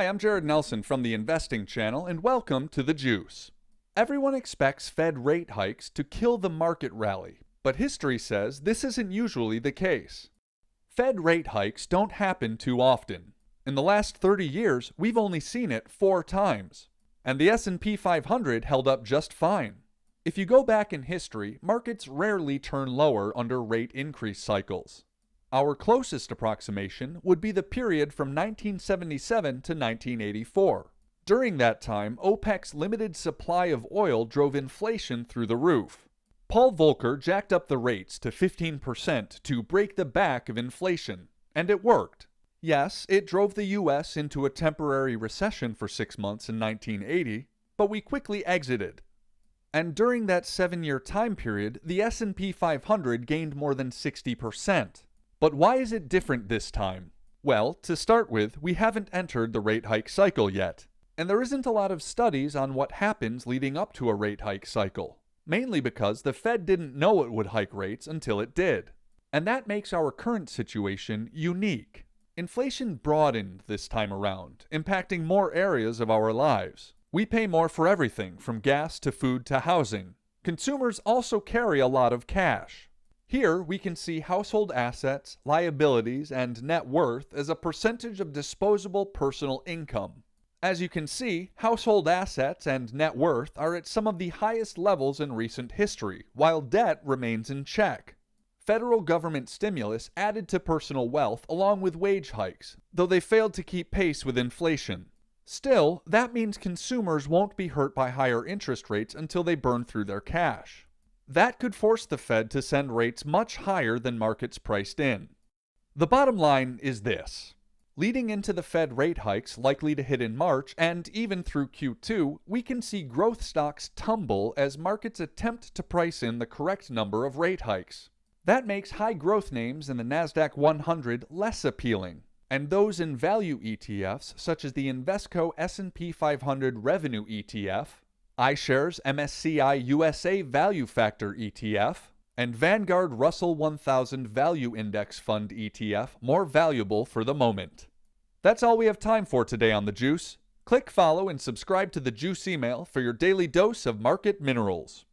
Hi, I'm Jared Nelson from the Investing Channel, and welcome to The Juice. Everyone expects Fed rate hikes to kill the market rally, but history says this isn't usually the case. Fed rate hikes don't happen too often. In the last 30 years, we've only seen it 4 times, and the S&P 500 held up just fine. If you go back in history, markets rarely turn lower under rate increase cycles. Our closest approximation would be the period from 1977 to 1984. During that time, OPEC's limited supply of oil drove inflation through the roof. Paul Volcker jacked up the rates to 15% to break the back of inflation, and it worked. Yes, it drove the US into a temporary recession for 6 months in 1980, but we quickly exited. And during that 7-year time period, the S&P 500 gained more than 60%. But why is it different this time? Well, to start with, we haven't entered the rate hike cycle yet. And there isn't a lot of studies on what happens leading up to a rate hike cycle, mainly because the Fed didn't know it would hike rates until it did. And that makes our current situation unique. Inflation broadened this time around, impacting more areas of our lives. We pay more for everything from gas to food to housing. Consumers also carry a lot of cash. Here we can see household assets, liabilities, and net worth as a percentage of disposable personal income. As you can see, household assets and net worth are at some of the highest levels in recent history, while debt remains in check. Federal government stimulus added to personal wealth along with wage hikes, though they failed to keep pace with inflation. Still, that means consumers won't be hurt by higher interest rates until they burn through their cash. That could force the Fed to send rates much higher than markets priced in. The bottom line is this. Leading into the Fed rate hikes likely to hit in March and even through Q2, we can see growth stocks tumble as markets attempt to price in the correct number of rate hikes. That makes high growth names in the Nasdaq 100 less appealing, and those in value ETFs such as the Invesco S&P 500 Revenue ETF, iShares MSCI USA Value Factor ETF, and Vanguard Russell 1000 Value Index Fund ETF more valuable for the moment. That's all we have time for today on The Juice. Click follow and subscribe to The Juice email for your daily dose of market minerals.